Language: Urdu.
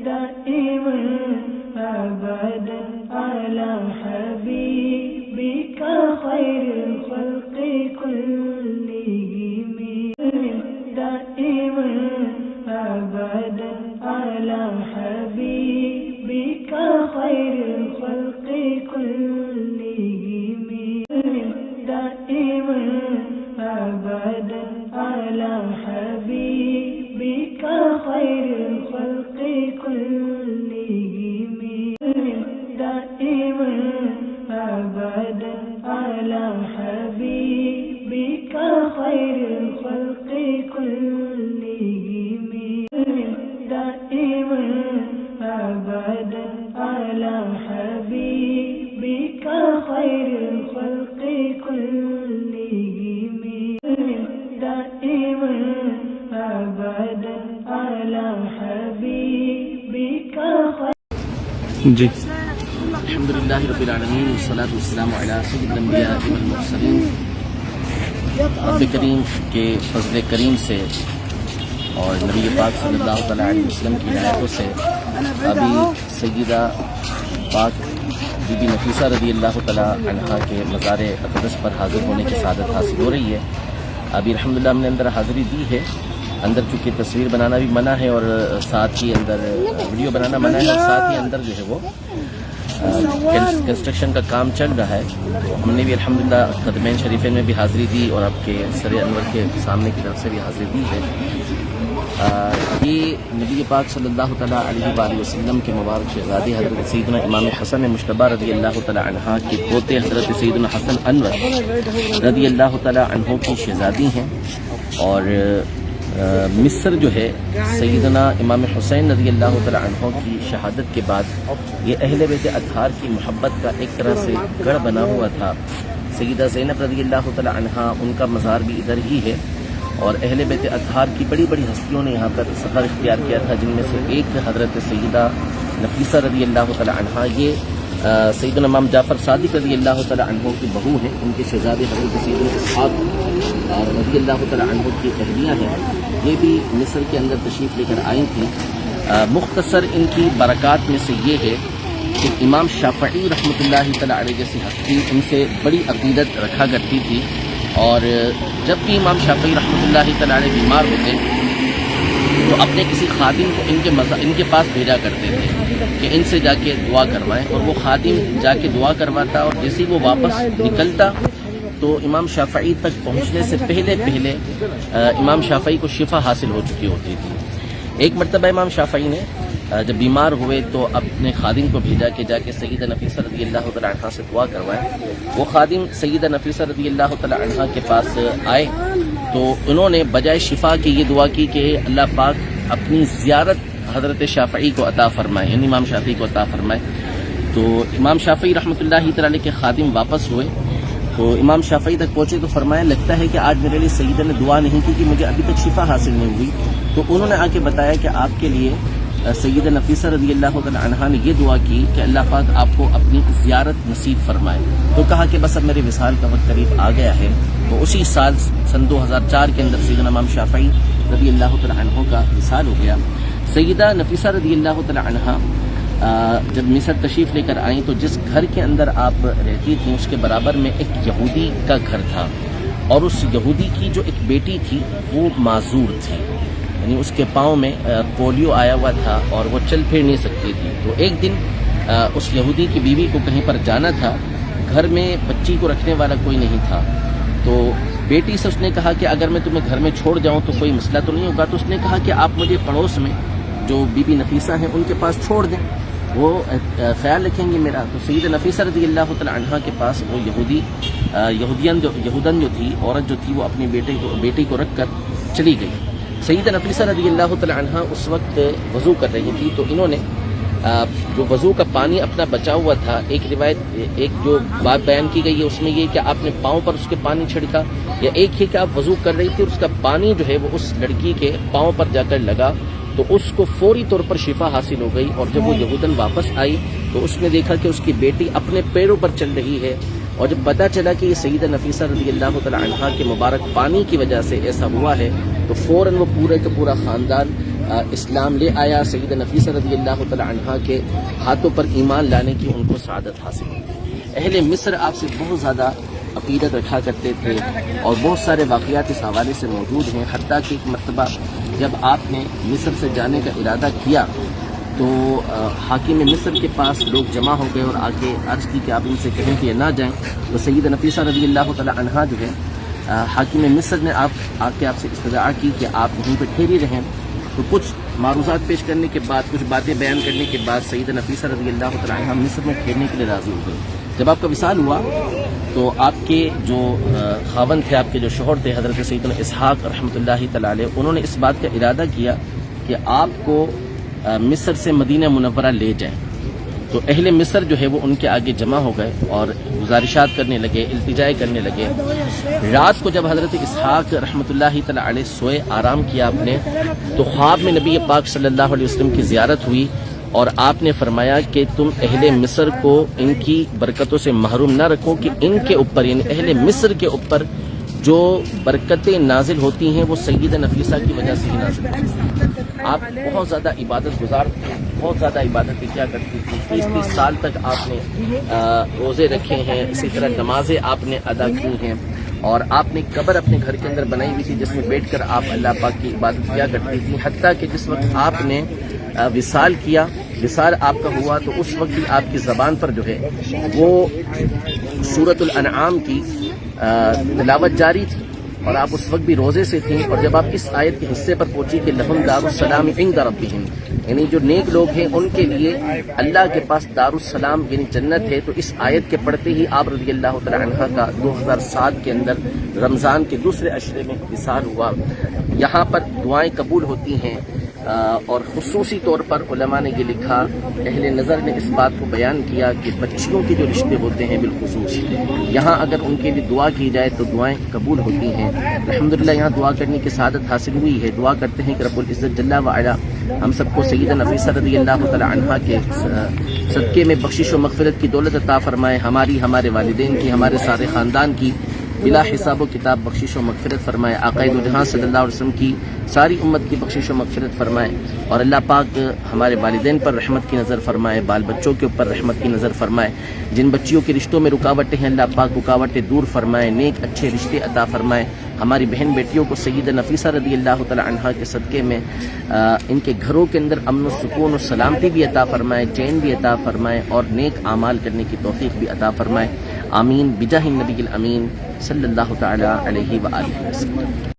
دائما أبدا على حبيبك خير الخلق كلهم دائما أبدا على حبيبك خير الخلق كلهم دائما أبدا على حبيبك خير الخلق كلهم دائما أبدا على حبيبك خير الخلق كلهم دائما أبدا على حبيبك خير الخلق كلهم دائما أبدا على حبيبك جی الحمدللہ رب العالمین والصلاة والسلام علی سید الانبیاء والمرسلین. رب کریم کے فضل کریم سے اور نبی پاک صلی اللہ تعالیٰ علیہ وسلم کی عنایتوں سے ابھی سیدہ پاک بی بی نفیسہ رضی اللہ تعالیٰ عنہا کے مزار اقدس پر حاضر ہونے کی سعادت حاصل ہو رہی ہے. ابھی الحمدللہ ہم نے اندر حاضری دی ہے. اندر چونکہ تصویر بنانا بھی منع ہے اور ساتھ ہی اندر ویڈیو بنانا منع ہے اور ساتھ ہی اندر جو ہے وہ کنسٹرکشن کا کام چل رہا ہے. ہم نے بھی الحمدللہ قدمین شریفین میں بھی حاضری دی اور آپ کے سر انور کے سامنے کی طرف سے بھی حاضری دی ہے. یہ نبی پاک صلی اللہ تعالیٰ علیہ وآلہ وسلم کے مبارک شہزادے حضرت سیدنا امام حسن مجتبیٰ رضی اللہ تعالیٰ عنہ کے پوتے حضرت سیدنا حسن انور رضی اللہ تعالیٰ عنہ کی شہزادی ہیں. اور مصر جو ہے سیدنا امام حسین رضی اللہ تعالیٰ عنہ کی شہادت کے بعد یہ اہل بیت اطہار کی محبت کا ایک طرح سے گڑھ بنا ہوا تھا. سیدہ زینب رضی اللہ تعالیٰ عنہ ان کا مزار بھی ادھر ہی ہے اور اہل بیت اطہار کی بڑی بڑی ہستیوں نے یہاں پر سفر اختیار کیا تھا، جن میں سے ایک حضرت سیدہ نفیسہ رضی اللہ تعالیٰ عنہ. یہ سیدنا امام جعفر صادق رضی اللہ تعالیٰ عنہ کی بہو ہیں. ان کے شہزادے حضرت سیدنا اسحاق رضی اللہ تعالیٰ عنہ کی اہلیہ ہیں. یہ بھی مصر کے اندر تشریف لے کر آئی تھیں. مختصر ان کی برکات میں سے یہ ہے کہ امام شافعی رحمۃ اللہ تعالیٰ علیہ جیسی ہستی ان سے بڑی عقیدت رکھا کرتی تھی. اور جب بھی امام شافعی رحمۃ اللہ تعالیٰ علیہ بیمار ہوتے تو اپنے کسی خادم کو ان کے پاس بھیجا کرتے تھے کہ ان سے جا کے دعا کروائیں. اور وہ خادم جا کے دعا کرواتا اور جیسے ہی وہ واپس نکلتا تو امام شافعی تک پہنچنے سے پہلے امام شافعی کو شفا حاصل ہو چکی ہوتی تھی. ایک مرتبہ امام شافعی نے جب بیمار ہوئے تو اپنے خادم کو بھیجا کہ جا کے سیدہ نفیسہ رضی اللہ تعالیٰ عنہ سے دعا کروائیں. وہ خادم سیدہ نفیسہ رضی اللہ تعالیٰ عنہ کے پاس آئے تو انہوں نے بجائے شفا کی یہ دعا کی کہ اللہ پاک اپنی زیارت حضرت شافعی کو عطا فرمائے، یعنی امام شافعی کو عطا فرمائے. تو امام شافعی رحمۃ اللہ تعالیٰ کے خادم واپس ہوئے تو امام شافعی تک پہنچے تو فرمایا لگتا ہے کہ آج میرے لیے سیدہ نے دعا نہیں کی کہ مجھے ابھی تک شفا حاصل نہیں ہوئی. تو انہوں نے آ کے بتایا کہ آپ کے لیے سیدہ نفیسہ رضی اللہ تعالیٰ عنہا نے یہ دعا کی کہ اللہ پاک آپ کو اپنی زیارت نصیب فرمائے. تو کہا کہ بس اب میرے وصال کا وقت قریب آ گیا ہے. تو اسی سال سن 2004 کے اندر سیدنا امام شافعی رضی اللہ تعالیٰ عنہ کا وصال ہو گیا. سیدہ نفیسہ رضی اللہ تعالیٰ عنہا جب مصر تشریف لے کر آئیں تو جس گھر کے اندر آپ رہتی تھیں اس کے برابر میں ایک یہودی کا گھر تھا اور اس یہودی کی جو ایک بیٹی تھی وہ معذور تھی، یعنی اس کے پاؤں میں پولیو آیا ہوا تھا اور وہ چل پھر نہیں سکتی تھی. تو ایک دن اس یہودی کی بیوی کو کہیں پر جانا تھا، گھر میں بچی کو رکھنے والا کوئی نہیں تھا. تو بیٹی سے اس نے کہا کہ اگر میں تمہیں گھر میں چھوڑ جاؤں تو کوئی مسئلہ تو نہیں ہوگا. تو اس نے کہا کہ آپ مجھے پڑوس میں جو بی بی نفیسہ ہیں ان کے پاس چھوڑ دیں، وہ خیال رکھیں گے میرا. تو سیدہ نفیسہ رضی اللہ تعالیٰ عنہ کے پاس وہ یہودن جو تھی، عورت جو تھی، وہ اپنی بیٹی کو رکھ کر چلی گئی. سیدہ نفیسہ رضی اللہ تعالیٰ عنہ اس وقت وضو کر رہی تھی. تو انہوں نے جو وضو کا پانی اپنا بچا ہوا تھا، ایک روایت ایک جو بات بیان کی گئی ہے اس میں یہ کہ آپ نے پاؤں پر اس کے پانی چھڑکا، یا ایک ہے کہ آپ وضو کر رہی تھی اور اس کا پانی جو ہے وہ اس لڑکی کے پاؤں پر جا کر لگا تو اس کو فوری طور پر شفا حاصل ہو گئی. اور جب وہ یہودن واپس آئی تو اس نے دیکھا کہ اس کی بیٹی اپنے پیروں پر چل رہی ہے. اور جب پتہ چلا کہ یہ سیدہ نفیسہ رضی اللہ تعالیٰ عنہا کے مبارک پانی کی وجہ سے ایسا ہوا ہے تو فوراً وہ پورے کا پورا خاندان اسلام لے آیا، سیدہ نفیسہ رضی اللہ تعالی عنہا کے ہاتھوں پر ایمان لانے کی ان کو سعادت حاصل ہوئی۔ اہل مصر آپ سے بہت زیادہ عقیدت رکھا کرتے تھے اور بہت سارے واقعات اس حوالے سے موجود ہیں، حتیٰ کہ ایک مرتبہ جب آپ نے مصر سے جانے کا ارادہ کیا تو حاکم مصر کے پاس لوگ جمع ہو گئے اور آ کے عرض کی کہ آپ ان سے کہیں کہ یہ نہ جائیں، تو سیدہ نفیسہ رضی اللہ تعالی عنہا جو ہے حاکم مصر نے آ کے آپ سے استدعا کی کہ آپ یہیں پہ ٹھہری رہیں۔ تو کچھ معروضات پیش کرنے کے بعد، کچھ باتیں بیان کرنے کے بعد سیدہ نفیسہ رضی اللہ تعالی عنہا مصر میں ٹھہرنے کے لیے راضی ہو گئے۔ جب آپ کا وصال ہوا تو آپ کے جو خاوند تھے، آپ کے جو شوہر تھے حضرت سیدنا اسحاق رحمۃ اللہ تعالی علیہ، انہوں نے اس بات کا ارادہ کیا کہ آپ کو مصر سے مدینہ منورہ لے جائیں۔ تو اہل مصر جو ہے وہ ان کے آگے جمع ہو گئے اور گزارشات کرنے لگے، التجائے کرنے لگے۔ رات کو جب حضرت اسحاق رحمۃ اللہ تعالی علیہ سوئے، آرام کیا آپ نے، تو خواب میں نبی پاک صلی اللہ علیہ وسلم کی زیارت ہوئی اور آپ نے فرمایا کہ تم اہل مصر کو ان کی برکتوں سے محروم نہ رکھو، کہ ان کے اوپر یعنی اہل مصر کے اوپر جو برکتیں نازل ہوتی ہیں وہ سیدہ نفیسہ کی وجہ سے ہی نازل ہوتی ہیں۔ آپ بہت زیادہ عبادت گزار تھے، بہت زیادہ عبادتیں کیا کرتی تھی، 30 سال تک آپ نے روزے رکھے ہیں، اسی طرح نمازیں آپ نے ادا کی ہیں، اور آپ نے قبر اپنے گھر کے اندر بنائی ہوئی تھی جس میں بیٹھ کر آپ اللہ پاک کی عبادت کیا کرتی تھی، حتیٰ کہ جس وقت آپ نے وصال کیا، وصال آپ کا ہوا، تو اس وقت بھی آپ کی زبان پر جو ہے وہ سورۃ الانعام کی تلاوت جاری تھی اور آپ اس وقت بھی روزے سے تھیں۔ اور جب آپ اس آیت کے حصے پر پہنچی کہ لہم دار السلام عند ربہم، یعنی جو نیک لوگ ہیں ان کے لیے اللہ کے پاس دار السلام یعنی جنت ہے، تو اس آیت کے پڑھتے ہی آپ رضی اللہ تعالی عنہ کا 2007 کے اندر رمضان کے دوسرے عشرے میں وصال ہوا۔ یہاں پر دعائیں قبول ہوتی ہیں، اور خصوصی طور پر علماء نے یہ لکھا، اہل نظر نے اس بات کو بیان کیا کہ بچیوں کے جو رشتے ہوتے ہیں بالخصوص یہاں اگر ان کے لیے دعا کی جائے تو دعائیں قبول ہوتی ہیں۔ الحمدللہ یہاں دعا کرنے کی سعادت حاصل ہوئی ہے۔ دعا کرتے ہیں کہ رب العزت جل وعلا ہم سب کو سیدہ نفیسہ رضی اللہ تعالی عنہا کے صدقے میں بخشش و مغفرت کی دولت عطا فرمائے، ہماری، ہمارے والدین کی، ہمارے سارے خاندان کی بلا حساب و کتاب بخشش و مغفرت فرمائے، آقائے دو جہاں صلی اللہ علیہ وسلم کی ساری امت کی بخشش و مغفرت فرمائے، اور اللہ پاک ہمارے والدین پر رحمت کی نظر فرمائے، بال بچوں کے اوپر رحمت کی نظر فرمائے، جن بچیوں کے رشتوں میں رکاوٹیں ہیں اللہ پاک رکاوٹیں دور فرمائے، نیک اچھے رشتے عطا فرمائے، ہماری بہن بیٹیوں کو سیدہ نفیسہ رضی اللہ تعالی عنہا کے صدقے میں ان کے گھروں کے اندر امن و سکون و سلامتی بھی عطا فرمائے، چین بھی عطا فرمائے، اور نیک اعمال کرنے کی توفیق بھی عطا فرمائے، آمین بجاہ النبی الامین صلی اللہ تعالی علیہ وآلہ وسلم۔